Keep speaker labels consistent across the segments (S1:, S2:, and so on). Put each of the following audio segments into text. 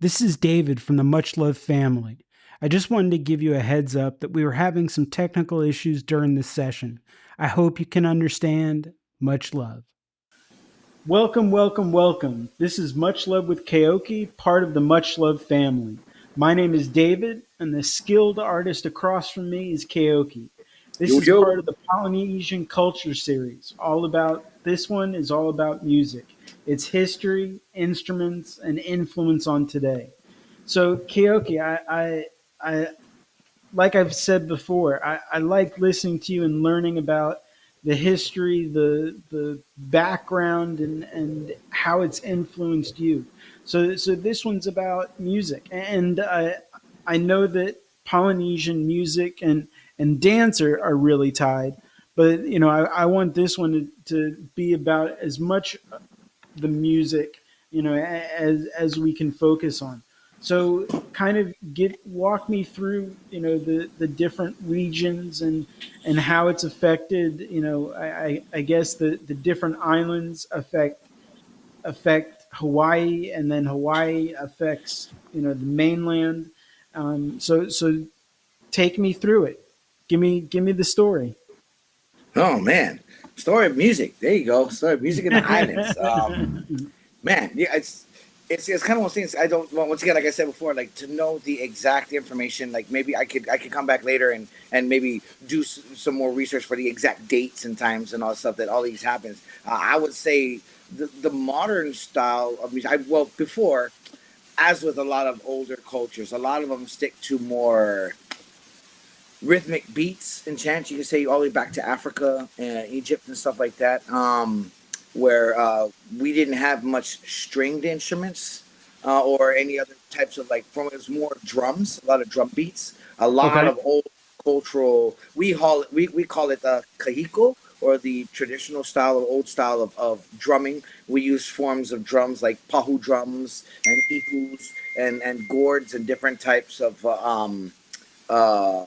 S1: This is David from the Much Love family. I just wanted to give you a heads up that we were having some technical issues during this session. I hope you can understand. Much love. Welcome, welcome, welcome. This is Much Love with Keoki, part of the Much Love family. My name is David, and the skilled artist across from me is Keoki. This
S2: Yo,
S1: is
S2: yo.
S1: part of the Polynesian Culture series. This one is all about music, its history, instruments, and influence on today. So, Keoki, I like I've said before, I like listening to you and learning about the history, the background, and how it's influenced you. So this one's about music, and I know that Polynesian music and dance are really tied, but I want this one to be about as much the music, as we can focus on. So kind of get walk me through, the different regions and how it's affected. I guess the different islands affect Hawaii, and then Hawaii affects, the mainland. So take me through it. Give me the story.
S2: Oh man, story of music. There you go. Story of music in the islands. Man, yeah, it's kind of one of those things. I don't. Well, once again, like I said before, like to know the exact information. Like maybe I could come back later and maybe do some more research for the exact dates and times and all the stuff that all these happens. I would say the modern style of music. Well, before, as with a lot of older cultures, a lot of them stick to more rhythmic beats and chants. You can say all the way back to Africa and Egypt and stuff like that, where we didn't have much stringed instruments or any other types of like. From it was more drums, a lot of drum beats, a lot
S1: Okay.
S2: of old cultural. We call it the kahiko, or the traditional style or old style of drumming. We use forms of drums like pahu drums and ihus and gourds and different types of uh,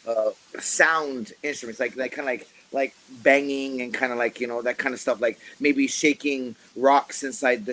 S2: uh, sound instruments, like kind of like banging and kind of like that kind of stuff, like maybe shaking rocks inside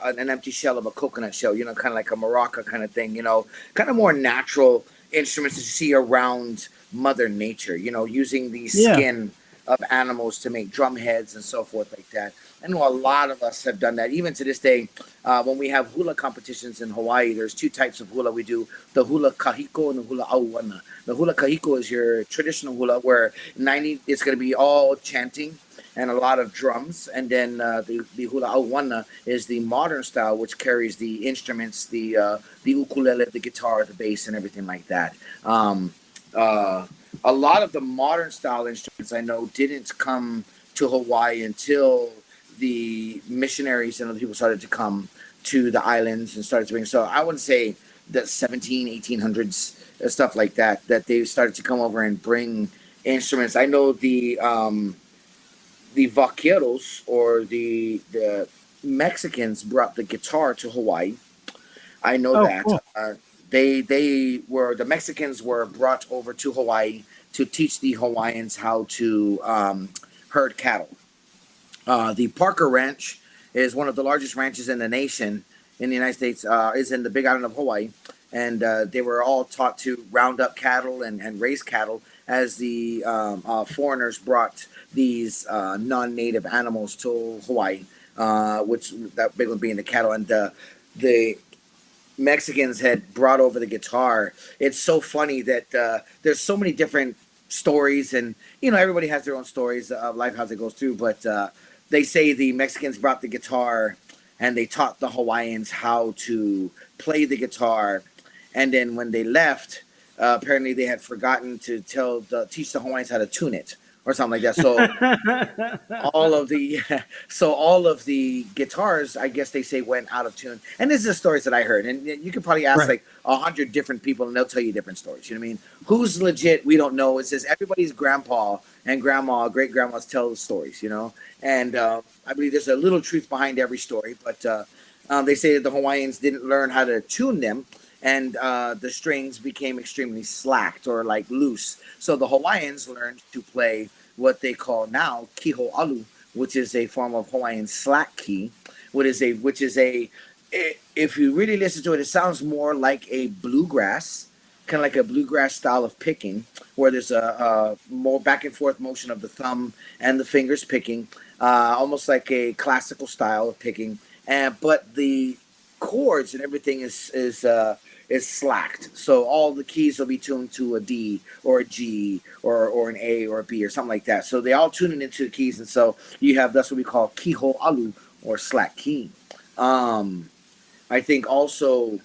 S2: an empty shell of a coconut shell, kind of like a maraca kind of thing, kind of more natural instruments that you see around Mother Nature, using the
S1: Yeah.
S2: skin of animals to make drum heads and so forth like that. I know a lot of us have done that. Even to this day, when we have hula competitions in Hawaii, there's two types of hula we do: the hula kahiko and the hula auana. The hula kahiko is your traditional hula, where 90 it's going to be all chanting and a lot of drums, and then the hula auana is the modern style, which carries the instruments, the ukulele, the guitar, the bass, and everything like that. Um, uh, a lot of the modern style instruments I know didn't come to Hawaii until the missionaries and other people started to come to the islands and started to bring. So I would say the 17, 1800s, stuff like that, that they started to come over and bring instruments. I know the vaqueros, or the Mexicans, brought the guitar to Hawaii. I know
S1: Oh,
S2: that
S1: cool.
S2: they were the Mexicans were brought over to Hawaii to teach the Hawaiians how to herd cattle. The Parker Ranch is one of the largest ranches in the nation in the United States. Is in the Big Island of Hawaii, and they were all taught to round up cattle and raise cattle as the foreigners brought these non-native animals to Hawaii, which that big one being the cattle, and the Mexicans had brought over the guitar. It's so funny that there's so many different stories, and everybody has their own stories of life as it goes through. But they say the Mexicans brought the guitar, and they taught the Hawaiians how to play the guitar, and then when they left, apparently they had forgotten to teach the Hawaiians how to tune it or something like that. So all of the so all of the guitars, I guess they say, went out of tune. And this is the stories that I heard, and you could probably ask
S1: Right.
S2: like 100 different people and they'll tell you different stories. You know what I mean? Who's legit, we don't know. It says everybody's grandpa and grandma, great grandmas tell the stories, and I believe there's a little truth behind every story. But they say that the Hawaiians didn't learn how to tune them, and the strings became extremely slacked or like loose. So the Hawaiians learned to play what they call now kiho alu, which is a form of Hawaiian slack key, which is a if you really listen to it, it sounds more like a bluegrass, kind of like a bluegrass style of picking, where there's a more back and forth motion of the thumb and the fingers picking, almost like a classical style of picking. And but the chords and everything is slacked, so all the keys will be tuned to a D or a G or an A or a B or something like that. So they all tune it into the keys, and so you have that's what we call keyhole alu or slack key. Um, I think also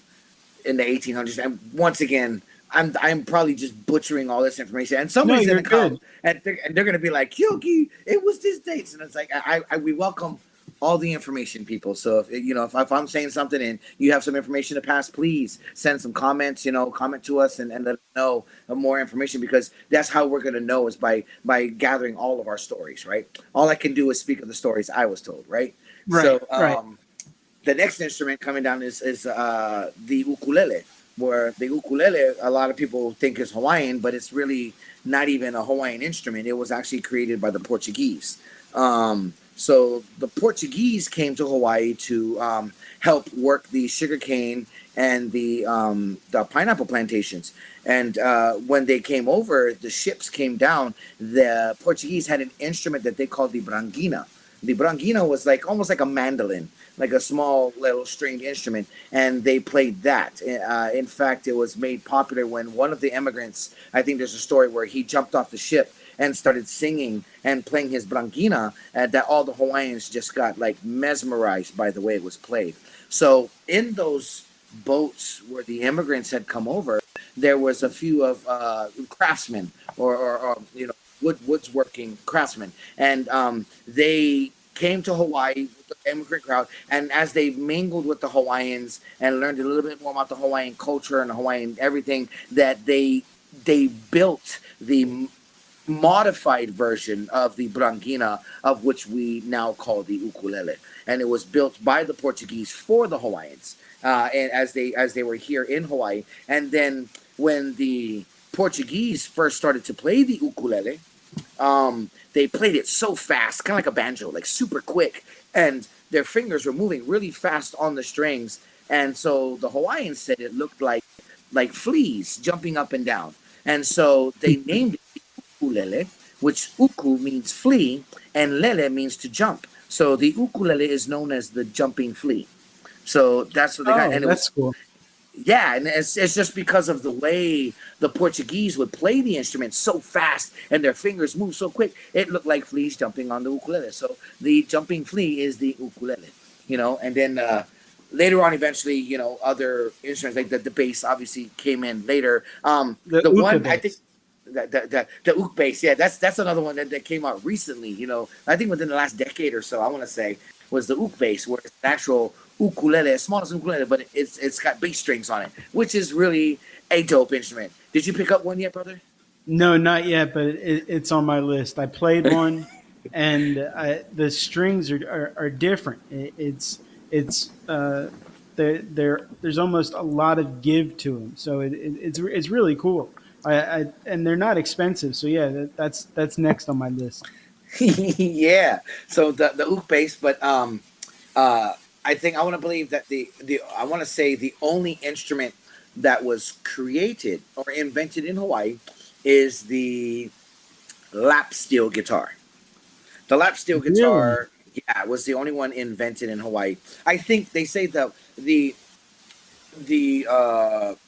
S2: in the 1800s, and once again, I'm probably just butchering all this information, and
S1: No,
S2: somebody's in
S1: you're
S2: the comment,
S1: good.
S2: and they're going to be like, "Kyoki, it was this dates," and it's like we welcome all the information, people. So if if I'm saying something and you have some information to pass, please send some comments. Comment to us and let us know more information, because that's how we're going to know is by gathering all of our stories, right? All I can do is speak of the stories I was told, right?
S1: Right,
S2: So
S1: right.
S2: the next instrument coming down is the ukulele, where the ukulele a lot of people think is Hawaiian, but it's really not even a Hawaiian instrument. It was actually created by the Portuguese. So the Portuguese came to Hawaii to help work the sugarcane and the pineapple plantations. And when they came over, the ships came down. The Portuguese had an instrument that they called the brangina. The brangina was like almost like a mandolin, like a small little stringed instrument, and they played that. In fact, it was made popular when one of the immigrants, I think there's a story where he jumped off the ship and started singing and playing his brangina, and that all the Hawaiians just got like mesmerized by the way it was played. So in those boats where the immigrants had come over, there was a few of craftsmen or woodworking craftsmen, and they came to Hawaii with the immigrant crowd. And as they mingled with the Hawaiians and learned a little bit more about the Hawaiian culture and the Hawaiian everything, that they built the modified version of the brangina, of which we now call the ukulele, and it was built by the Portuguese for the Hawaiians, and as they were here in Hawaii, and then when the Portuguese first started to play the ukulele, they played it so fast, kind of like a banjo, like super quick, and their fingers were moving really fast on the strings, and so the Hawaiians said it looked like fleas jumping up and down, and so they named it ukulele, which uku means flea and lele means to jump. So the ukulele is known as the jumping flea. So that's what they got,
S1: Oh,
S2: and it was
S1: that's cool.
S2: yeah, and it's just because of the way the Portuguese would play the instrument so fast and their fingers move so quick, it looked like fleas jumping on the ukulele. So the jumping flea is the ukulele, and then later on, eventually, other instruments like the bass obviously came in later.
S1: The
S2: The
S1: uka
S2: one I think
S1: bass.
S2: the uk bass, yeah, that's another one that came out recently. I think within the last decade or so, I want to say was the uk bass, where it's an actual ukulele, as small as ukulele, but it's got bass strings on it, which is really a dope instrument. Did you pick up one yet, brother?
S1: No, not yet, but it's on my list. I played one, and the strings are different. It's there's almost a lot of give to them, so it's really cool. And they're not expensive, so yeah, that's next on my list.
S2: Yeah. So the uk bass, but uh, I think I want to believe that the I want to say the only instrument that was created or invented in Hawaii is the lap steel guitar. The lap steel
S1: Really?
S2: guitar, yeah, was the only one invented in Hawaii. I think they say the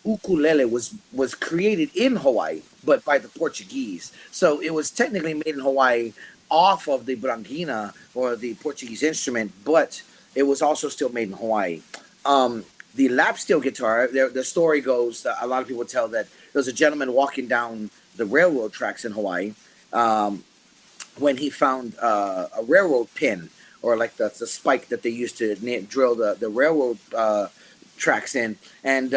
S2: ukulele was created in Hawaii, but by the Portuguese. So it was technically made in Hawaii off of the brangina or the Portuguese instrument, but it was also still made in Hawaii. The lap steel guitar, the story goes that a lot of people tell that there was a gentleman walking down the railroad tracks in Hawaii, um, when he found a railroad pin, or like the spike that they used to drill the railroad tracks in, and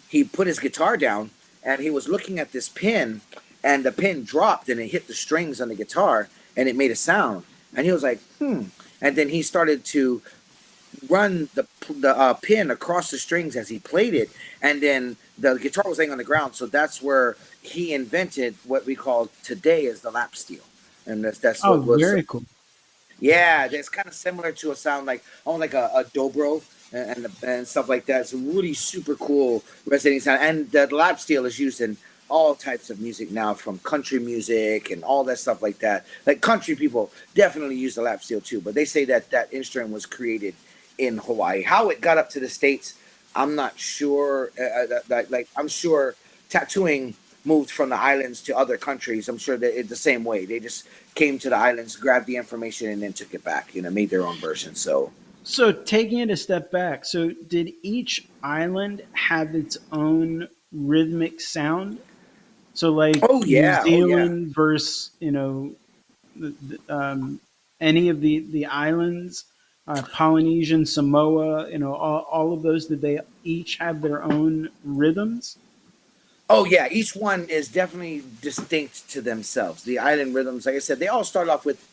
S2: he put his guitar down and he was looking at this pin, and the pin dropped and it hit the strings on the guitar and it made a sound, and he was like, and then he started to run the pin across the strings as he played it, and then the guitar was laying on the ground. So that's where he invented what we call today as the lap steel, and that's
S1: Oh,
S2: what was.
S1: very cool.
S2: Yeah, that's kind of similar to a sound like almost like a dobro. and stuff like that. It's a really super cool resonating sound, and the lap steel is used in all types of music now, from country music and all that stuff like that. Like country people definitely use the lap steel too, but they say that that instrument was created in Hawaii. How it got up to the states, I'm not sure. Like I'm sure tattooing moved from the islands to other countries. I'm sure that it's the same way. They just came to the islands, grabbed the information, and then took it back. Made their own version. So,
S1: So taking it a step back, so did each island have its own rhythmic sound? So like
S2: oh
S1: New
S2: yeah, oh yeah.
S1: Zealand versus any of the islands, Polynesian, Samoa, all of those. Did they each have their own rhythms?
S2: Oh yeah, each one is definitely distinct to themselves. The island rhythms, like I said, they all start off with.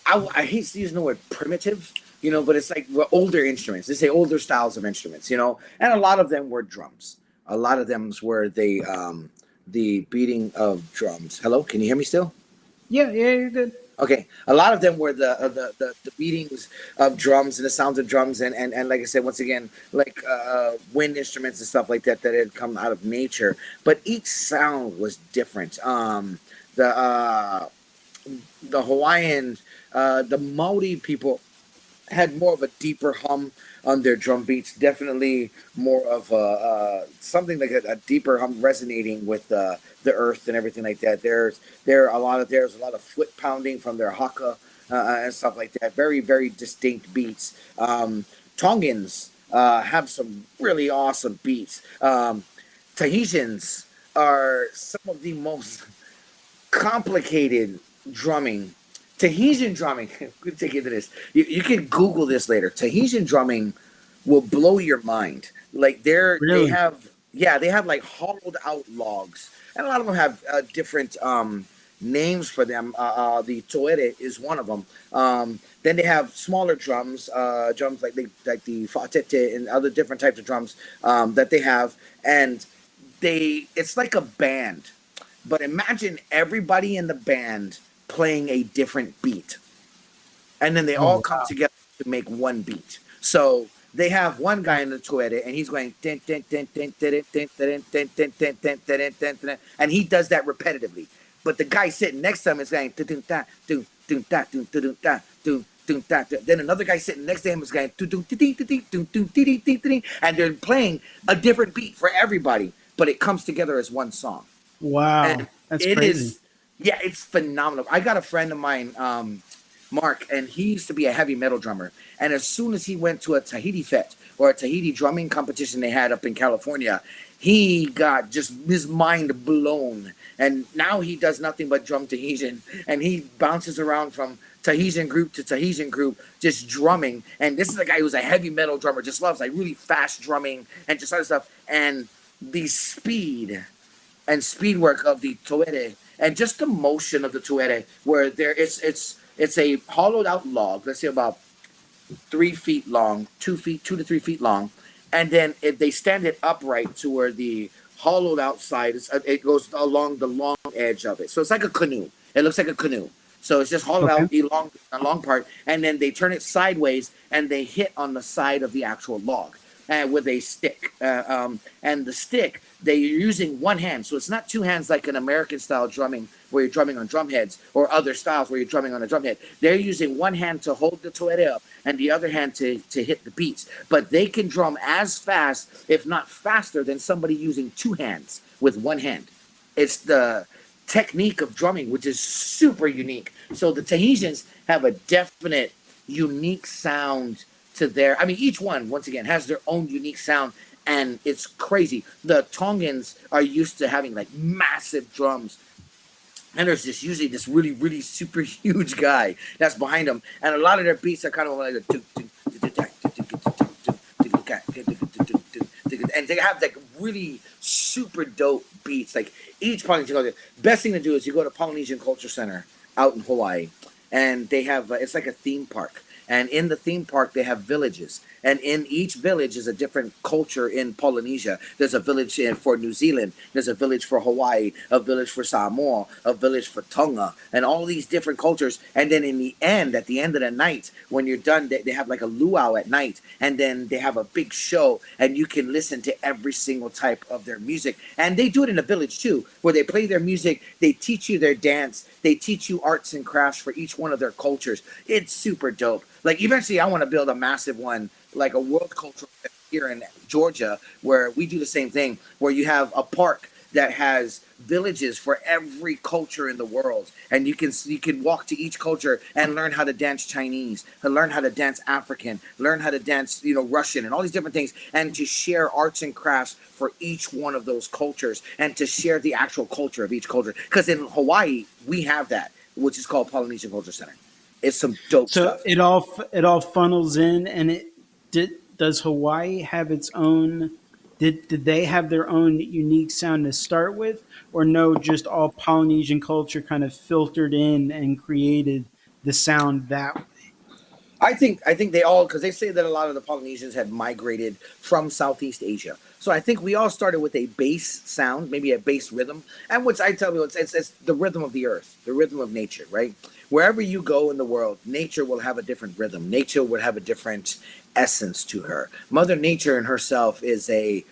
S2: I hate using the word primitive, but it's like older instruments. They say older styles of instruments, and a lot of them were drums. A lot of them were the beating of drums. Hello, can you hear me still?
S1: Yeah, yeah, you're good.
S2: Okay, a lot of them were the beatings of drums and the sounds of drums, and like I said, once again, like wind instruments and stuff like that had come out of nature. But each sound was different. The the Hawaiian, the Maori people had more of a deeper hum on their drum beats. Definitely more of something like a deeper hum resonating with the earth and everything like that. There's a lot of foot pounding from their haka and stuff like that. Very very distinct beats. Tongans have some really awesome beats. Tahitians are some of the most complicated drumming. Tahitian drumming. We'll take into this. You can Google this later. Tahitian drumming will blow your mind. Like they
S1: Really?
S2: have, yeah, they have like hollowed out logs, and a lot of them have different names for them. The toere is one of them. Then they have smaller drums, drums like the fatete and other different types of drums that they have, and it's like a band, but imagine everybody in the band playing a different beat, and then they all
S1: Oh
S2: come together to make one beat. So they have one guy in the toilet, and he's going din, din, din, din, din, din, din, din, din, din, din, din, din, din, and he does that repetitively. But the guy sitting next to him is going dun, dun, da, dun, dun, da, dun, dun, da, dun, dun, da, dun. Then another guy sitting next to him is going dun, dun, dun, dun, dun, dun, dun, dun, dun, and they're playing a different beat for everybody, but it comes together as one song.
S1: wow,
S2: And
S1: that's
S2: it
S1: crazy.
S2: is, yeah, it's phenomenal. I got a friend of mine, Mark, and he used to be a heavy metal drummer. And as soon as he went to a Tahiti Fete or a Tahiti drumming competition they had up in California, he got just his mind blown. And now he does nothing but drum Tahitian, and he bounces around from Tahitian group to Tahitian group, just drumming. And this is a guy who's a heavy metal drummer, just loves like really fast drumming and just other stuff. And the speed and speed work of the toere, and just the motion of the toere, where it's a hollowed out log, let's say about 3 feet long, 2 feet, 2 to 3 feet long, and then they stand it upright to where the hollowed out side it goes along the long edge of it. So it's like a canoe. It looks like a canoe. So it's just hollowed
S1: Okay.
S2: out a long part, and then they turn it sideways and they hit on the side of the actual log with a stick. And the stick, they're using one hand. So it's not two hands like an American style drumming where you're drumming on drum heads, or other styles where you're drumming on a drum head. They're using one hand to hold the toere up and the other hand to hit the beats. But they can drum as fast, if not faster, than somebody using two hands with one hand. It's the technique of drumming, which is super unique. So the Tahitians have a definite unique sound to their. I mean, each one, once again, has their own unique sound, and it's crazy. The Tongans are used to having like massive drums, and there's just usually this really, really super huge guy that's behind them, and a lot of their beats are kind of like and they have like really super dope beats. Like each Polynesian culture, best thing to do is you go to Polynesian Culture Center out in Hawaii, and they have it's like a theme park. And in the theme park, they have villages, and in each village is a different culture. In Polynesia, there's a village for New Zealand, there's a village for Hawaii, a village for Samoa, a village for Tonga, and all these different cultures. And then in the end, at the end of the night, when you're done, they have like a luau at night, and then they have a big show, and you can listen to every single type of their music. And they do it in a village too, where they play their music, they teach you their dance, they teach you arts and crafts for each one of their cultures. It's super dope. Like eventually, I want to build a massive one, like a world cultural here in Georgia, where we do the same thing, where you have a park that has villages for every culture in the world, and you can walk to each culture and learn how to dance Chinese, and learn how to dance African, learn how to dance Russian, and all these different things, and to share arts and crafts for each one of those cultures, and to share the actual culture of each culture. Because in Hawaii we have that, which is called Polynesian Culture Center. It's some dope
S1: So
S2: stuff.
S1: it all funnels in, and does Hawaii have its own? Did they have their own unique sound to start with, or no? Just all Polynesian culture kind of filtered in and created the sound that way.
S2: I think they all, because they say that a lot of the Polynesians had migrated from Southeast Asia. So I think we all started with a bass sound, maybe a bass rhythm, and which I tell you, it's the rhythm of the earth, the rhythm of nature, right? Wherever you go in the world, nature will have a different rhythm. Nature would have a different essence to her. Mother Nature in herself is a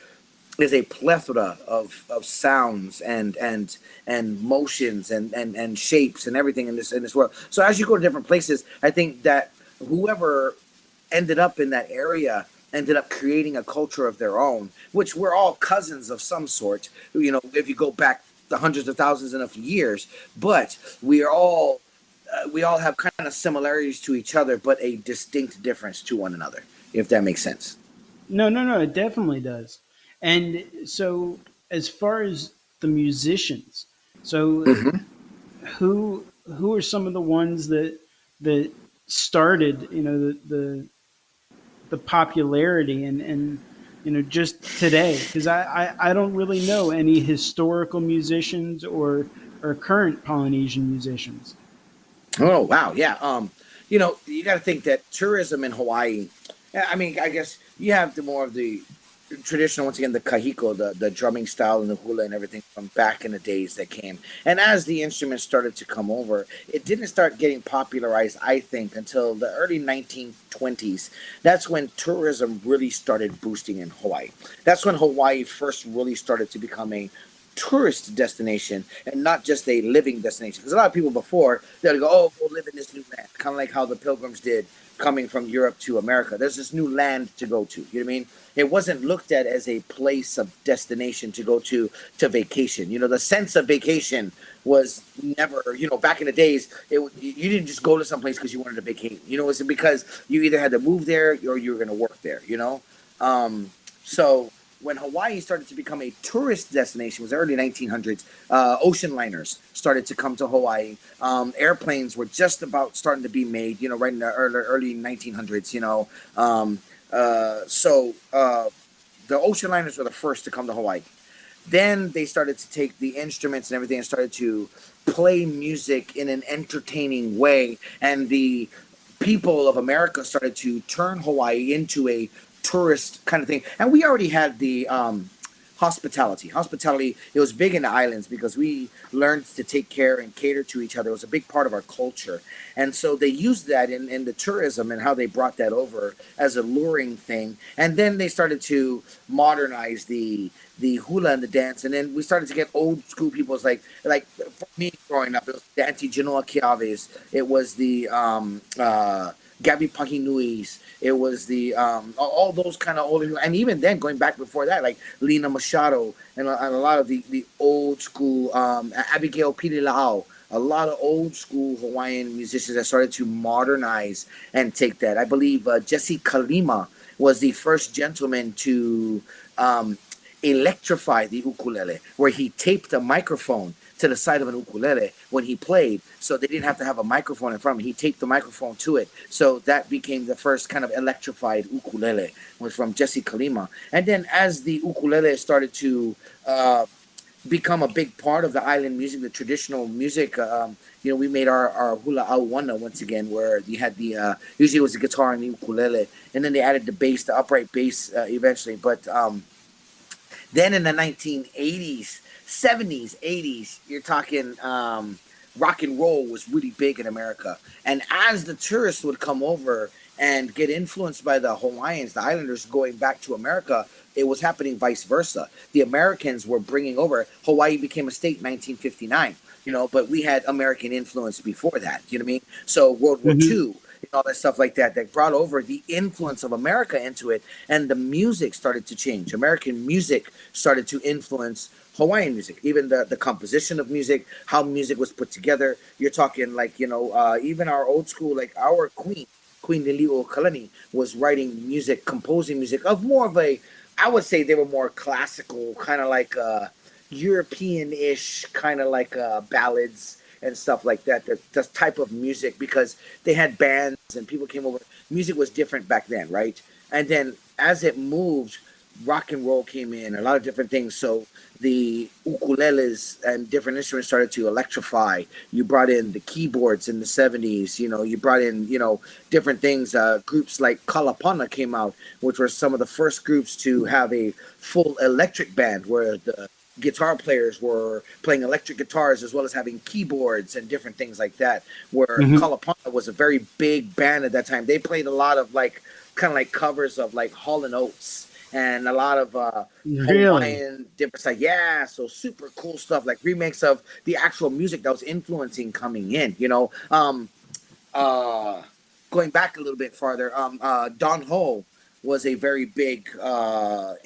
S2: plethora of sounds and motions and shapes and everything in this world. So as you go to different places, I think that whoever ended up in that area ended up creating a culture of their own, which we're all cousins of some sort. If you go back the hundreds of thousands of years, but we all have kind of similarities to each other, but a distinct difference to one another. If that makes sense.
S1: No, no, no, it definitely does. And so, as far as the musicians, so
S2: Hmm.
S1: who are some of the ones that started, the popularity and just today? Because I don't really know any historical musicians or current Polynesian musicians.
S2: Oh wow, yeah. You got to think that tourism in Hawaii. I mean, I guess you have the more of the traditional, once again, the kahiko, the drumming style and the hula and everything from back in the days that came. And as the instruments started to come over, it didn't start getting popularized, I think, until the early 1920s. That's when tourism really started boosting in Hawaii. That's when Hawaii first really started to become a tourist destination and not just a living destination. Because a lot of people before they'd go, "Oh, go live in this new land," kind of like how the Pilgrims did coming from Europe to America. There's this new land to go to. You know what I mean? It wasn't looked at as a place of destination to go to vacation. The sense of vacation was never. Back in the days, you didn't just go to some place because you wanted to vacate. It's because you either had to move there or you were going to work there. So when Hawaii started to become a tourist destination, it was the early 1900s. Ocean liners started to come to Hawaii. Airplanes were just about starting to be made, right in the early 1900s. So the ocean liners were the first to come to Hawaii. Then they started to take the instruments and everything and started to play music in an entertaining way. And the people of America started to turn Hawaii into a tourist kind of thing. And we already had the hospitality. Hospitality, it was big in the islands because we learned to take care and cater to each other. It was a big part of our culture. And so they used that in the tourism and how they brought that over as a luring thing. And then they started to modernize the hula and the dance. And then we started to get old school people. It's like for me growing up, it was the Auntie Genoa Kiaves. It was the Gabby Pahinui's. It was the all those kind of older, and even then going back before that, like Lena Machado and a lot of the old school Abigail Pililao. A lot of old school Hawaiian musicians that started to modernize and take that. I believe Jesse Kalima was the first gentleman to um, electrify the ukulele, where he taped a microphone to the side of an ukulele when he played, so they didn't have to have a microphone in front of him. He taped the microphone to it, so that became the first kind of electrified ukulele. Was from Jesse Kalima, and then as the ukulele started to become a big part of the island music, the traditional music. We made our hula awana once again, where you had the usually it was the guitar and the ukulele, and then they added the bass, the upright bass, eventually. But then in the 1980s, 70s, 80s, you're talking rock and roll was really big in America. And as the tourists would come over and get influenced by the Hawaiians, the islanders going back to America, it was happening vice versa. The Americans were bringing over, Hawaii became a state in 1959, but we had American influence before that, you know what I mean? So World War
S1: Hmm.
S2: II, all that stuff like that, that brought over the influence of America into it, and the music started to change. American music started to influence Hawaiian music, even the composition of music, how music was put together. You're talking like, even our old school, like our Queen Lili'o Kalani, was writing music, composing music of more of a, I would say they were more classical, kind of like European-ish, kind of like ballads and stuff like that. That type of music, because they had bands and people came over. Music was different back then, right? And then as it moved, rock and roll came in, a lot of different things. So the ukuleles and different instruments started to electrify. You brought in the keyboards in the 70s. You brought in, different things. Groups like Kalapana came out, which were some of the first groups to have a full electric band where the guitar players were playing electric guitars as well as having keyboards and different things like that. Where
S1: Hmm.
S2: Kalapana was a very big band at that time. They played a lot of like kind of like covers of like Hall and Oates and a lot of
S1: Really?
S2: Hawaiian different like, yeah, so super cool stuff like remakes of the actual music that was influencing coming in. Uh Going back a little bit farther, Don Ho was a very big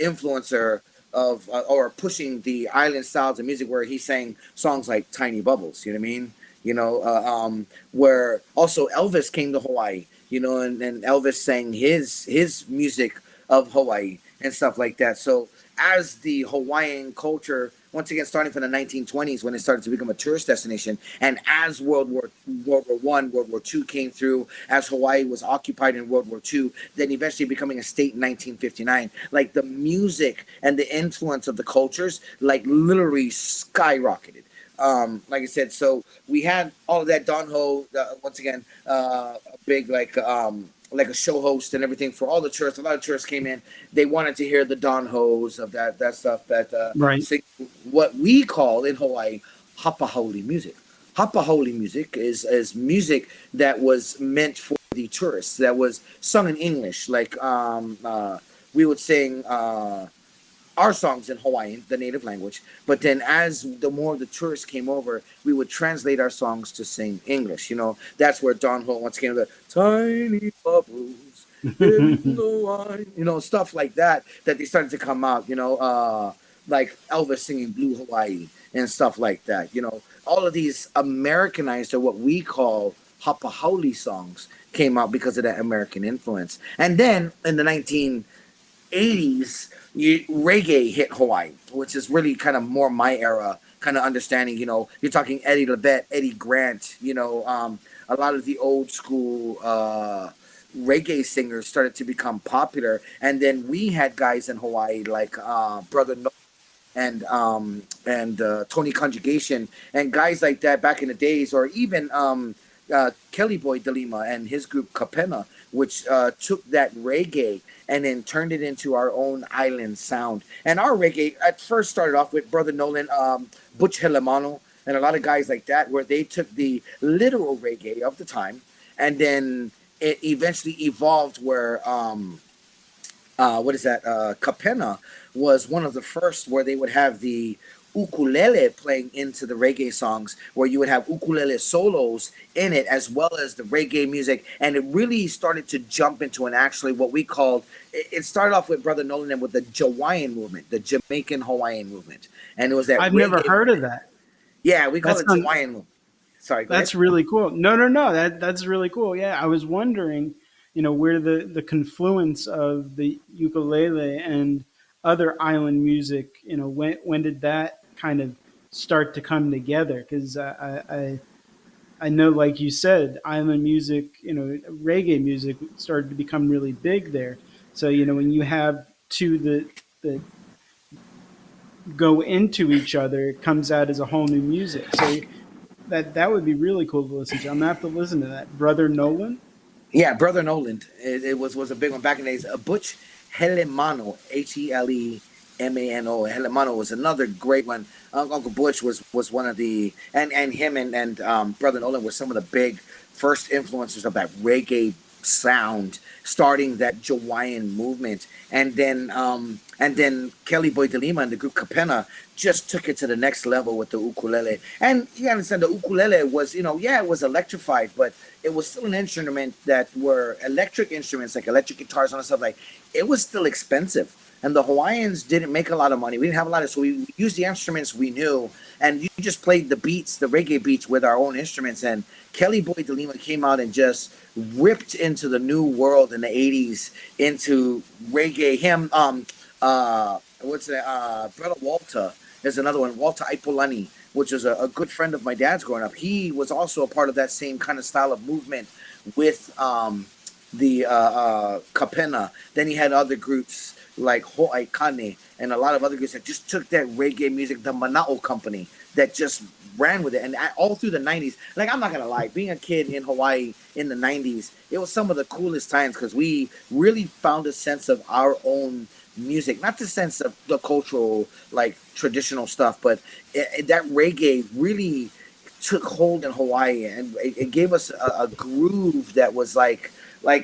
S2: influencer of or pushing the island styles of music, where he sang songs like Tiny Bubbles, you know what I mean? Where also Elvis came to Hawaii, and Elvis sang his music of Hawaii and stuff like that. So as the Hawaiian culture, once again, starting from the 1920s when it started to become a tourist destination, and as World War I, World War II came through, as Hawaii was occupied in World War II, then eventually becoming a state in 1959, like the music and the influence of the cultures, like literally skyrocketed. Like I said, so we had all of that. Don Ho, once again, a big like a show host and everything for all the tourists. A lot of tourists came in. They wanted to hear the Don Ho's of that stuff that
S1: Right.
S2: sing what we call in Hawaii hapaholi music. Hapaholi music is music that was meant for the tourists. That was sung in English, like we would sing. Our songs in Hawaiian, the native language. But then, as the more the tourists came over, we would translate our songs to sing English. That's where Don Ho once came to the tiny bubbles in the wine. Stuff like that. That they started to come out. Like Elvis singing Blue Hawaii and stuff like that. All of these Americanized, or what we call Hapahauli songs, came out because of that American influence. And then in the 1980s, reggae hit Hawaii, which is really kind of more my era kind of understanding. You're talking Eddie Labette, Eddie Grant. A lot of the old school reggae singers started to become popular, and then we had guys in Hawaii like Brother No and Tony Conjugation and guys like that back in the days, or even Kelly Boy Delima and his group Kapena, which took that reggae and then turned it into our own island sound. And our reggae at first started off with Brother Nolan, Butch Helemano, and a lot of guys like that, where they took the literal reggae of the time, and then it eventually evolved where what is that? Kapena was one of the first where they would have the ukulele playing into the reggae songs, where you would have ukulele solos in it as well as the reggae music, and it really started to jump into an actually what we called. It started off with Brother Nolan and with the Hawaiian movement, the Jamaican Hawaiian movement, and it was that
S1: I've never
S2: reggae
S1: heard of
S2: movement.
S1: that.
S2: Yeah, we call
S1: That's
S2: it
S1: on,
S2: Hawaiian movement. Sorry, go ahead.
S1: that's really cool. No, no, no. That's really cool. Yeah, I was wondering, where the confluence of the ukulele and other island music, when did that kind of start to come together? Because I know, like you said, island music, reggae music started to become really big there. So when you have two the go into each other, it comes out as a whole new music. So that would be really cool to listen to. I'm gonna have to listen to that. Brother Nolan.
S2: Yeah, Brother Noland. It was a big one back in the days. Butch Helemano, Helemano. Helemano was another great one. Uncle Butch was one of the and him and Brother Nolan were some of the big first influencers of that reggae sound, starting that Hawaiian movement, and then Kelly Boy DeLima and the group Capena just took it to the next level with the ukulele. And you understand the ukulele was, yeah, it was electrified, but it was still an instrument that were electric instruments like electric guitars and stuff like. It was still expensive, and the Hawaiians didn't make a lot of money. We didn't have a lot of, so we used the instruments we knew, and you just played the beats, the reggae beats, with our own instruments. And Kelly Boy DeLima came out and just ripped into the new world in the '80s into reggae. Him, what's that? Brother Walter is another one. Walter Ipolani, which was a good friend of my dad's growing up. He was also a part of that same kind of style of movement with the Kapena. Then he had other groups like Ho'aikane and a lot of other groups that just took that reggae music, the Mana'o Company, that just ran with it. And all through the 90s, like, I'm not going to lie, being a kid in Hawaii in the 90s, it was some of the coolest times because we really found a sense of our own music, not the sense of the cultural, like, traditional stuff, but that reggae really took hold in Hawaii, and it gave us a groove that was like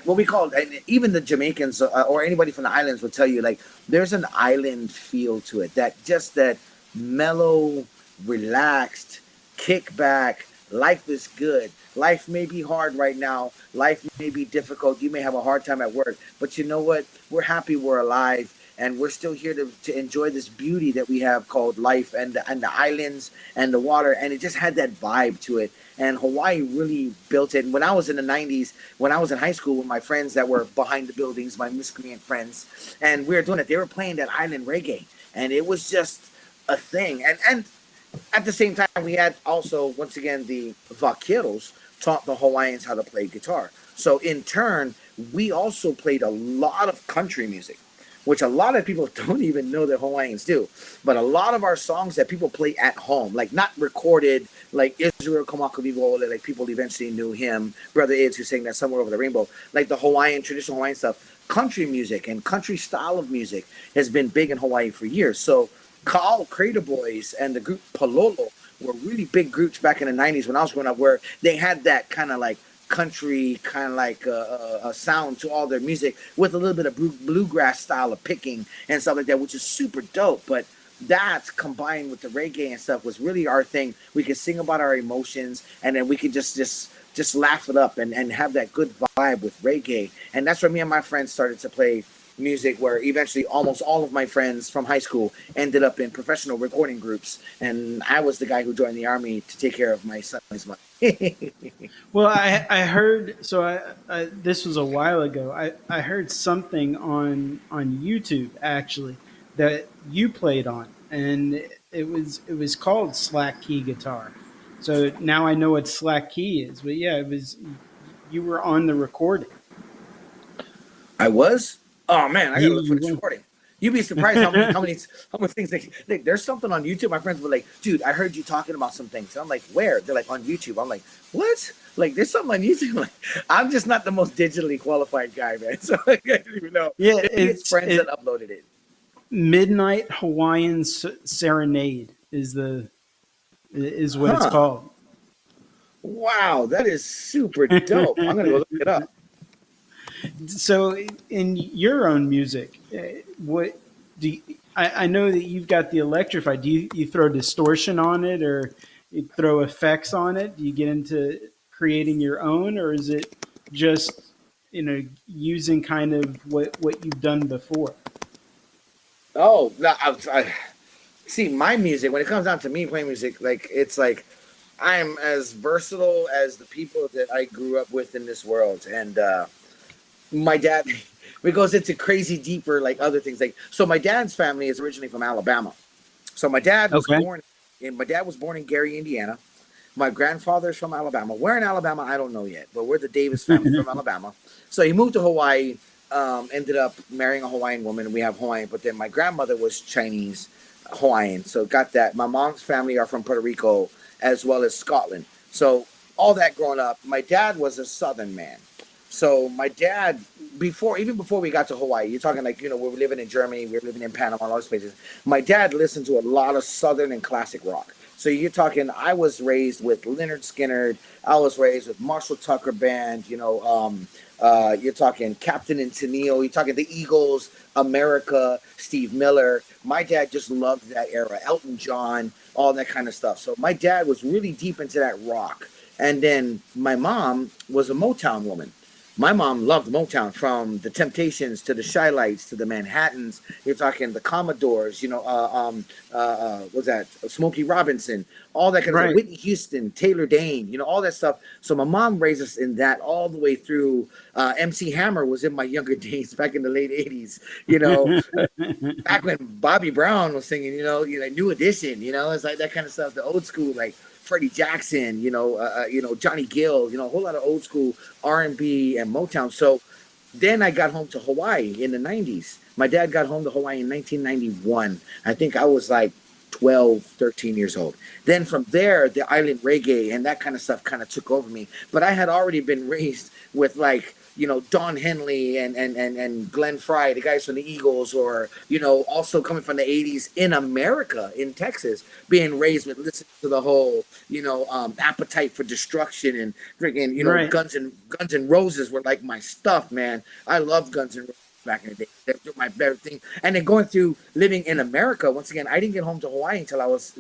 S2: what we call, and even the Jamaicans or anybody from the islands will tell you, like, there's an island feel to it, that just that mellow, relaxed, kick back. Life is good. Life may be hard right now. Life may be difficult. You may have a hard time at work, but you know what? We're happy we're alive, and we're still here to enjoy this beauty that we have called life, and the islands and the water, and it just had that vibe to it. And Hawaii really built it. And when I was in the 90s, when I was in high school with my friends that were behind the buildings, my miscreant friends, and we were doing it, they were playing that island reggae, and it was just a thing. And at the same time, we had also, once again, the vaqueros taught the Hawaiians how to play guitar. So in turn, we also played a lot of country music, which a lot of people don't even know that Hawaiians do. But a lot of our songs that people play at home, like not recorded, like Israel Kamakavivo, like people eventually knew him, Brother Ids, who sang that Somewhere Over the Rainbow, like the Hawaiian, traditional Hawaiian stuff, country music and country style of music has been big in Hawaii for years. So Ka'al Crater Boys and the group Palolo were really big groups back in the 90s when I was growing up, where they had that kind of like country, kind of like a sound to all their music with a little bit of bluegrass style of picking and stuff like that, which is super dope. But that combined with the reggae and stuff was really our thing. We could sing about our emotions, and then we could just laugh it up and have that good vibe with reggae. And that's where me and my friends started to play music, where eventually almost all of my friends from high school ended up in professional recording groups, and I was the guy who joined the army to take care of my son's money.
S1: Well, I heard, so I this was a while ago. I heard something on YouTube actually that you played on, and it was called slack key guitar. So now I know what slack key is. But yeah, it was, you were on the recording.
S2: I was. Oh man, I gotta look for this
S1: You
S2: recording. You'd be surprised how many things like there's something on YouTube. My friends were like, "Dude, I heard you talking about some things." And I'm like, "Where?" They're like, "On YouTube." I'm like, "What?" Like, there's something on YouTube. Like, I'm just not the most digitally qualified guy, man. So like, I don't even know.
S1: Yeah,
S2: Maybe it's friends that uploaded it.
S1: Midnight Hawaiian Serenade is what it's
S2: Huh?
S1: called.
S2: Wow, that is super dope. I'm gonna go look it up.
S1: So, in your own music, what do you, I know that you've got the electrified. Do you throw distortion on it, or you throw effects on it? Do you get into creating your own, or is it just using kind of what you've done before?
S2: Oh, no, see my music. When it comes down to me playing music, like it's like I'm as versatile as the people that I grew up with in this world, and my dad it goes into crazy deeper like other things, like, so my dad's family is originally from Alabama. So
S1: Okay.
S2: my dad was born in Gary, Indiana. My grandfather's from Alabama. Where in Alabama, I don't know yet, but we're the Davis family from Alabama. So he moved to Hawaii, ended up marrying a Hawaiian woman. We have Hawaiian, but then my grandmother was Chinese. Hawaiian, so got that. My mom's family are from Puerto Rico as well as Scotland. So all that growing up, my dad was a Southern man. So my dad, even before we got to Hawaii, you're talking like we were living in Germany, we were living in Panama, all those places. My dad listened to a lot of Southern and classic rock. So you're talking, I was raised with Leonard Skinner, I was raised with Marshall Tucker Band, you're talking Captain and Tennille, you're talking the Eagles, America, Steve Miller. My dad just loved that era, Elton John, all that kind of stuff. So my dad was really deep into that rock. And then my mom was a Motown woman. My mom loved Motown, from the Temptations to the Shy Lights to the Manhattans. You're talking the Commodores, what's that? Smokey Robinson, all that kind of stuff.
S1: Right.
S2: Whitney Houston, Taylor Dane, all that stuff. So my mom raised us in that all the way through. MC Hammer was in my younger days back in the late '80s. Back when Bobby Brown was singing, New Edition, it's like that kind of stuff. The old school, like Freddie Jackson, Johnny Gill, a whole lot of old school R&B and Motown. So then I got home to Hawaii in the '90s. My dad got home to Hawaii in 1991. I think I was like 12, 13 years old. Then from there, the island reggae and that kind of stuff kind of took over me. But I had already been raised with like, Don Henley and Glenn Fry, the guys from the Eagles, or, also coming from the 80s in America, in Texas, being raised with listening to the whole, Appetite for Destruction and freaking,
S1: Right.
S2: Guns and Roses were like my stuff, man. I love Guns and Roses back in the day. That was my favorite thing. And then going through living in America, once again, I didn't get home to Hawaii until I was,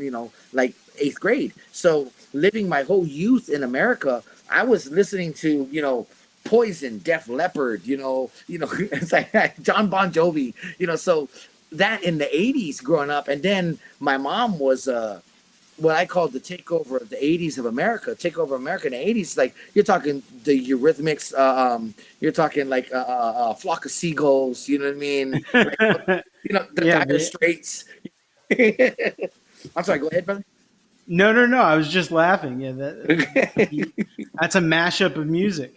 S2: like eighth grade. So living my whole youth in America, I was listening to, Poison, Def Leppard, it's like John Bon Jovi, so that in the 80s growing up. And then my mom was what I called the takeover of the 80s of America, takeover of America in the 80s. Like you're talking the Eurythmics, you're talking like Flock of Seagulls, you know what I mean? Like, the
S1: Yeah.
S2: Dire Straits. I'm sorry, go ahead, brother.
S1: No, no, no. I was just laughing. Yeah, that's a mashup of music.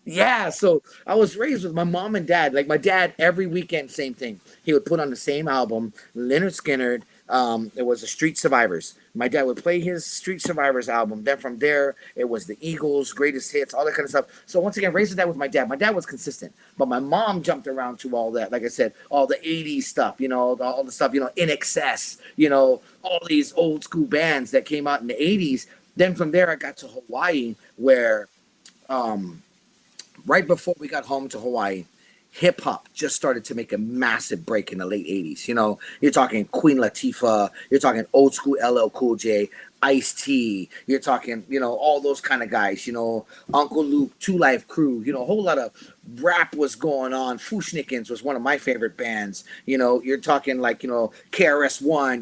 S2: Yeah, so I was raised with my mom and dad. Like my dad, every weekend, same thing. He would put on the same album, Leonard Skinner. It was the Street Survivors. My dad would play his Street Survivors album. Then from there, it was the Eagles, greatest hits, all that kind of stuff. So once again, raised with that with my dad. My dad was consistent, but my mom jumped around to all that. Like I said, all the '80s stuff. All the stuff. In excess. All these old school bands that came out in the '80s. Then from there, I got to Hawaii, where um, right before we got home to Hawaii, hip hop just started to make a massive break in the late '80s. You're talking Queen Latifah, you're talking old school LL Cool J, Ice T, you're talking, all those kind of guys, Uncle Luke, Two Life Crew, a whole lot of rap was going on. Fushnikins was one of my favorite bands. You're talking like, KRS-One,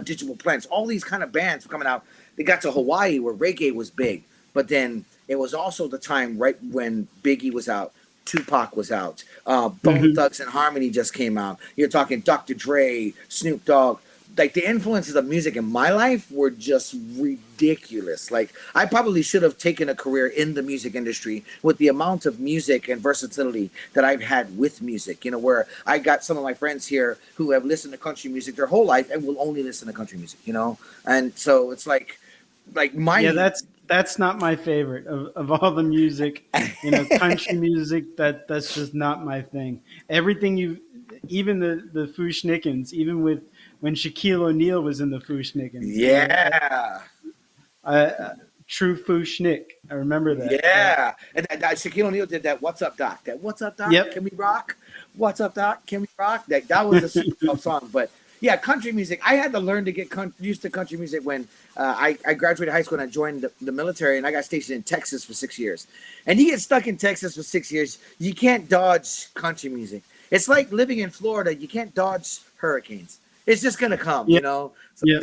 S2: Digital Plants, all these kind of bands were coming out. They got to Hawaii where reggae was big, but then it was also the time right when Biggie was out, Tupac was out, Bone
S1: Hmm.
S2: Thugs and Harmony just came out. You're talking Dr. Dre, Snoop Dogg. Like the influences of music in my life were just ridiculous. Like I probably should have taken a career in the music industry with the amount of music and versatility that I've had with music. Where I got some of my friends here who have listened to country music their whole life and will only listen to country music. And so it's like
S1: Yeah,
S2: my
S1: that's not my favorite of all the music. Country music. That's just not my thing. Everything you, even the Fushnikins, even with when Shaquille O'Neal was in the Fushnikins.
S2: yeah.
S1: I true Fushnik. I remember that.
S2: Yeah, and that Shaquille O'Neal did that. What's up, Doc? That What's up, Doc?
S1: Yep.
S2: Can we rock? What's up, Doc? Can we rock? That was a super dope song. But yeah, country music. I had to learn to get used to country music when I graduated high school and I joined the military, and I got stationed in Texas for 6 years. And you get stuck in Texas for 6 years, you can't dodge country music. It's like living in Florida. You can't dodge hurricanes. It's just gonna come,
S1: Yeah.
S2: So
S1: Yeah.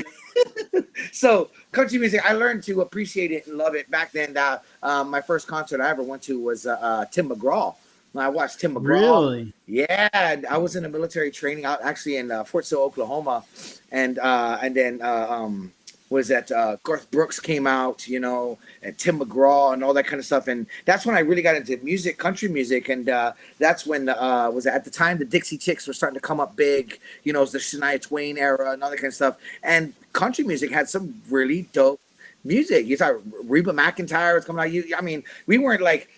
S2: so country music, I learned to appreciate it and love it back then. My first concert I ever went to was Tim McGraw. I watched Tim McGraw.
S1: Really.
S2: Yeah, I was in a military training out actually in Fort Sill, Oklahoma, and then was that Garth Brooks came out, and Tim McGraw and all that kind of stuff, and that's when I really got into music, country music, and that's when was at the time the Dixie Chicks were starting to come up big, it was the Shania Twain era and all that kind of stuff, and country music had some really dope music. You thought Reba McEntire was coming out. I mean, we weren't like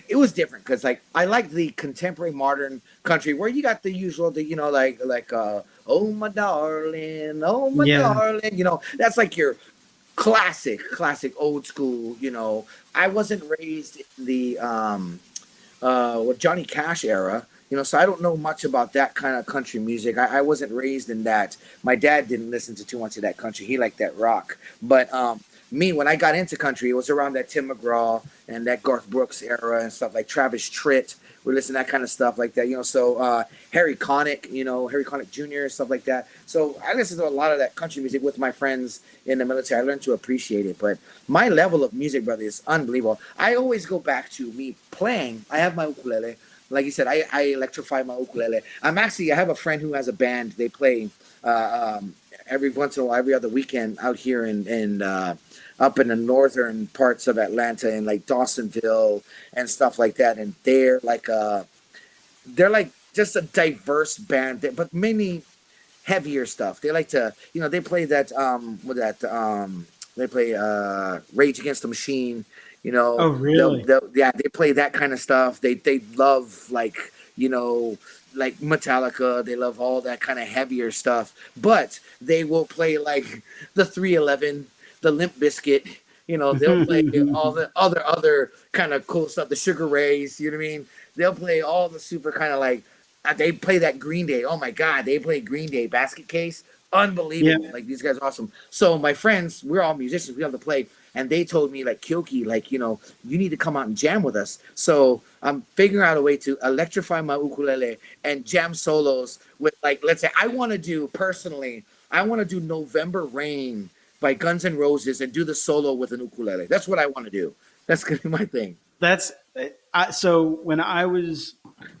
S2: it was different because like I like the contemporary modern country where you got the usual the like oh my darling, oh my
S1: Yeah.
S2: darling, that's like your classic old school. I wasn't raised in the with Johnny Cash era. So I don't know much about that kind of country music. I wasn't raised in that. My dad didn't listen to too much of that country. He liked that rock. But me, when I got into country, it was around that Tim McGraw and that Garth Brooks era and stuff like Travis Tritt. We listened to that kind of stuff like that. So Harry Connick, Harry Connick Jr. stuff like that. So I listened to a lot of that country music with my friends in the military. I learned to appreciate it. But my level of music, brother, is unbelievable. I always go back to me playing. I have my ukulele. Like you said, I electrify my ukulele. I have a friend who has a band. They play every once in a while, every other weekend out here in up in the northern parts of Atlanta and like Dawsonville and stuff like that. And they're like just a diverse band, but mainly heavier stuff. They like to, they play that they play Rage Against the Machine.
S1: Oh, really?
S2: Yeah, they play that kind of stuff. They love you know like Metallica. They love all that kind of heavier stuff. But they will play like the 311, the Limp Biscuit. They'll play all the other kind of cool stuff. The Sugar Rays. You know what I mean? They'll play all the super kind of like they play that Green Day. Oh my God, they play Green Day Basket Case.
S1: Yeah.
S2: Unbelievable. Like these guys are awesome. So my friends, we're all musicians. We have to play. And they told me like Keoki, like, you need to come out and jam with us. So I'm figuring out a way to electrify my ukulele and jam solos with like, let's say I want to do November Rain by Guns N' Roses and do the solo with an ukulele. That's what I want to do. That's gonna be my thing.
S1: That's so when I was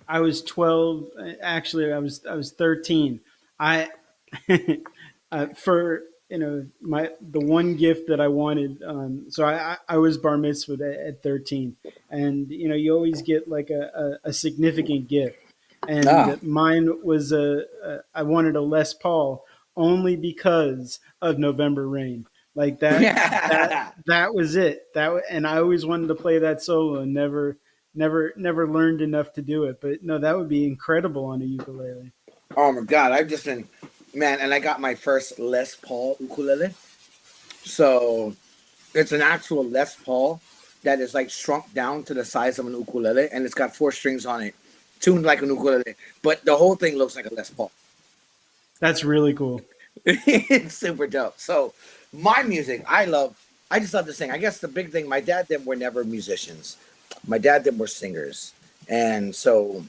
S1: 12. Actually, I was 13. I for my the one gift that I wanted. So I was bar mitzvahed at 13, and you always get like a significant gift,
S2: Ah.
S1: and mine was I wanted a Les Paul only because of November Rain. Like that that was it. And I always wanted to play that solo and never learned enough to do it. But no, that would be incredible on a ukulele.
S2: Oh my God, I've just been, man, and I got my first Les Paul ukulele. So it's an actual Les Paul that is like shrunk down to the size of an ukulele, and it's got four strings on it, tuned like an ukulele. But the whole thing looks like a Les Paul.
S1: That's really cool.
S2: It's super dope. So my music, I just love to sing. I guess the big thing, my dad them were never musicians. My dad them were singers. And so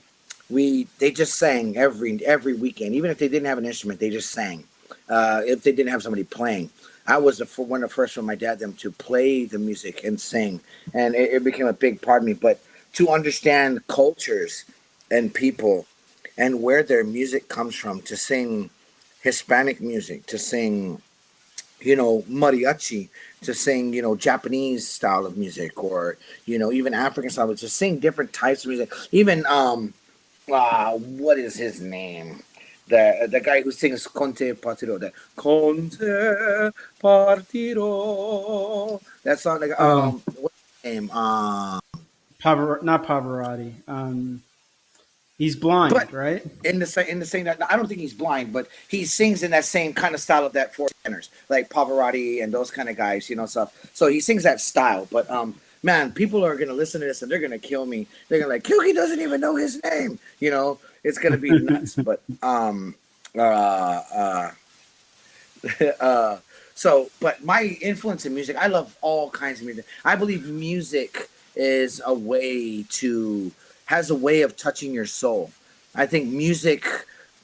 S2: they just sang every weekend. Even if they didn't have an instrument, they just sang. If they didn't have somebody playing. I was one of the first from my dad them to play the music and sing. And it became a big part of me. But to understand cultures and people and where their music comes from, to sing Hispanic music, to sing, mariachi, to sing, Japanese style of music, or, even African style, but to sing different types of music. Even, what is his name? The guy who sings Conte Partiro, the Conte Partiro. That song, like,
S1: Oh,
S2: what's his name?
S1: Not Pavarotti. He's
S2: But
S1: blind, right?
S2: in the same that I don't think he's blind, but he sings in that same kind of style of that four tenors, like Pavarotti and those kind of guys, stuff. So he sings that style. But man, people are gonna listen to this and they're gonna kill me. They're gonna like, Kilky doesn't even know his name. It's gonna be nuts. But uh, uh, uh, but my influence in music, I love all kinds of music. I believe music is a way to has a way of touching your soul. I think music,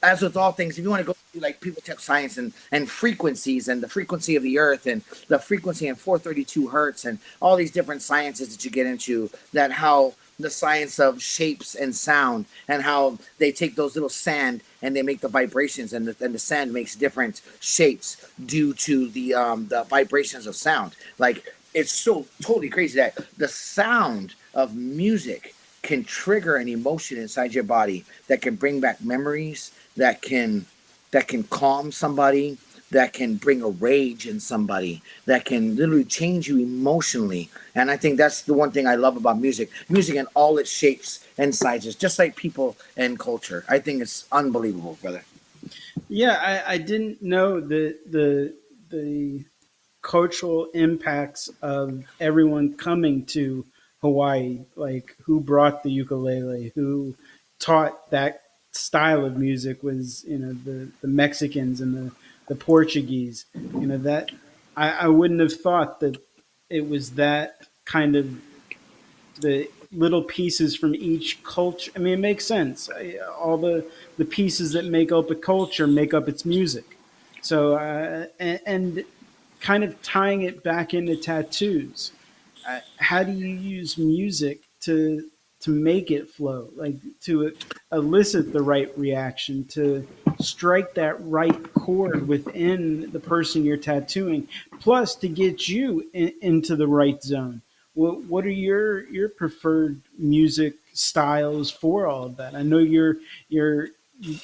S2: as with all things, if you want to go through like people take science and frequencies and the frequency of the earth and the frequency in 432 hertz and all these different sciences that you get into, that how the science of shapes and sound, and how they take those little sand and they make the vibrations, and the sand makes different shapes due to the vibrations of sound. Like, it's so totally crazy that the sound of music can trigger an emotion inside your body that can bring back memories, that can calm somebody, that can bring a rage in somebody, that can literally change you emotionally. And I think that's the one thing I love about music. Music in all its shapes and sizes, just like people and culture. I think it's unbelievable, brother.
S1: Yeah, I didn't know the cultural impacts of everyone coming to Hawaii, like who brought the ukulele, who taught that style of music was, the Mexicans and the Portuguese. That I wouldn't have thought that it was that kind of the little pieces from each culture. I mean, it makes sense. All the pieces that make up a culture make up its music. So and kind of tying it back into tattoos. How do you use music to make it flow, like to elicit the right reaction, to strike that right chord within the person you're tattooing, plus to get you into the right zone? What are your preferred music styles for all of that? I know you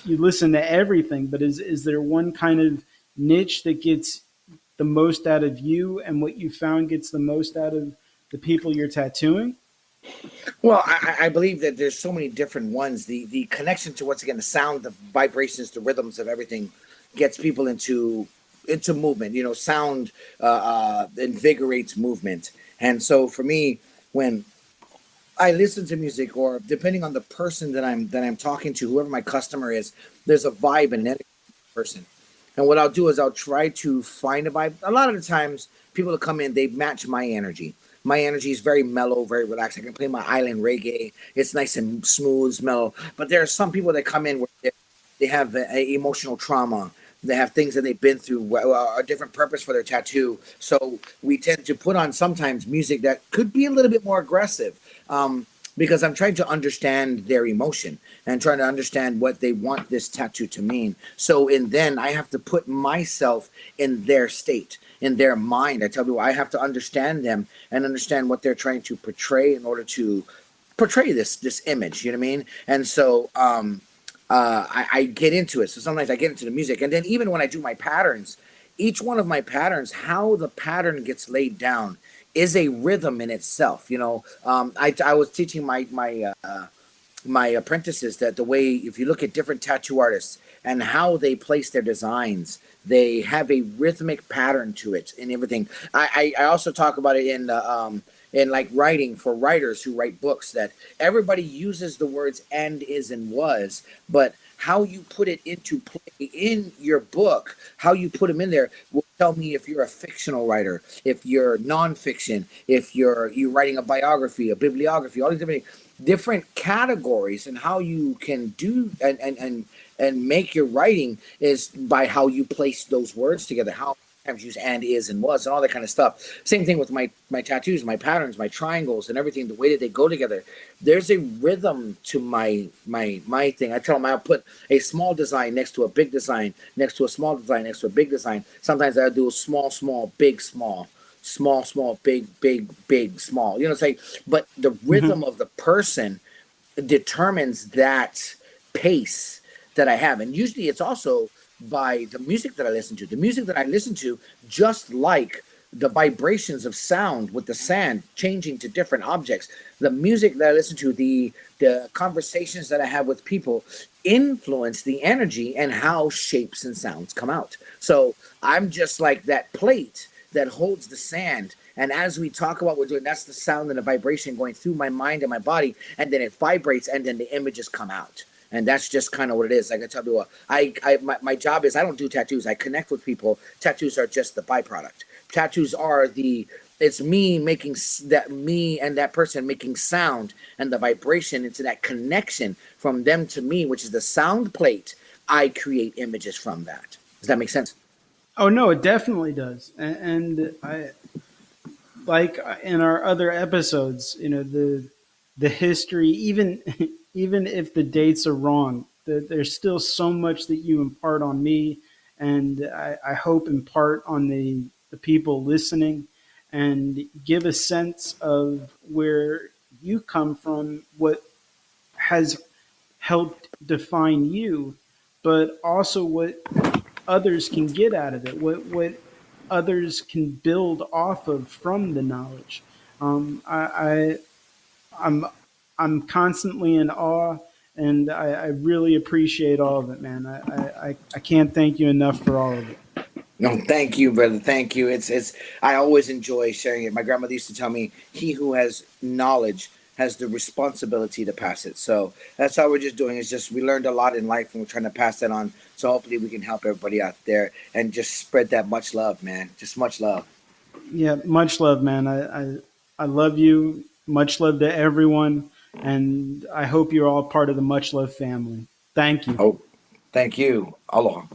S1: listen to everything, but is there one kind of niche that gets the most out of you, and what you found gets the most out of the people you're tattooing?
S2: Well, I believe that there's so many different ones. The connection to, once again, the sound, the vibrations, the rhythms of everything gets people into movement. Sound invigorates movement, and so for me, when I listen to music, or depending on the person that I'm talking to, whoever my customer is, there's a vibe and energy person. And what I'll do is I'll try to find a vibe. A lot of the times, people that come in, they match my energy. My energy is very mellow, very relaxed. I can play my island reggae. It's nice and smooth, mellow. But there are some people that come in where they have emotional trauma. They have things that they've been through, a different purpose for their tattoo. So we tend to put on sometimes music that could be a little bit more aggressive, because I'm trying to understand their emotion and trying to understand what they want this tattoo to mean. So, and then I have to put myself in their state, in their mind. I tell people I have to understand them and understand what they're trying to portray in order to portray this image. You know what I mean? And so I get into it. So sometimes I get into the music, and then even when I do my patterns, each one of my patterns, how the pattern gets laid down is a rhythm in itself. I was teaching my apprentices that the way, if you look at different tattoo artists and how they place their designs, they have a rhythmic pattern to it and everything. I also talk about it in like writing, for writers who write books, that everybody uses the words and, is, and was, but how you put it into play in your book, how you put them in there, will tell me if you're a fictional writer, if you're nonfiction, if you're writing a biography, a bibliography, all these different categories. And how you can do and make your writing is by how you place those words together, how sometimes use and, is, and was, and all that kind of stuff. Same thing with my tattoos, my patterns, my triangles, and everything, the way that they go together. There's a rhythm to my thing. I tell them I'll put a small design next to a big design, next to a small design, next to a big design. Sometimes I'll do a small, small, big, small, small, small, big, big, big, small. It's like, but the
S1: Mhm.
S2: rhythm of the person determines that pace that I have. And usually it's also by the music that I listen to. The music that I listen to, just like the vibrations of sound with the sand changing to different objects, the music that I listen to, the conversations that I have with people, influence the energy and how shapes and sounds come out. So I'm just like that plate that holds the sand. And as we talk about what we're doing, that's the sound and the vibration going through my mind and my body, and then it vibrates, and then the images come out. And that's just kind of what it is. Like I tell you, my job is, I don't do tattoos. I connect with people. Tattoos are just the byproduct. Tattoos are it's me making that, me and that person making sound, and the vibration into that connection from them to me, which is the sound plate. I create images from that. Does that make sense?
S1: Oh no, it definitely does. And I, like in our other episodes, the the history, even even if the dates are wrong, there's still so much that you impart on me, and I hope impart on the people listening, and give a sense of where you come from, what has helped define you, but also what others can get out of it, what others can build off of from the knowledge. I I'm I'm constantly in awe, and I really appreciate all of it, man. I can't thank you enough for all of it.
S2: No, thank you, brother. Thank you. It's. I always enjoy sharing it. My grandmother used to tell me, "He who has knowledge has the responsibility to pass it." So that's all we're just doing. Is just we learned a lot in life, and we're trying to pass that on. So hopefully we can help everybody out there and just spread that much love, man. Just much love.
S1: Yeah, much love, man. I love you. Much love to everyone, and I hope you're all part of the much love family. Thank you.
S2: Oh, thank you. Aloha.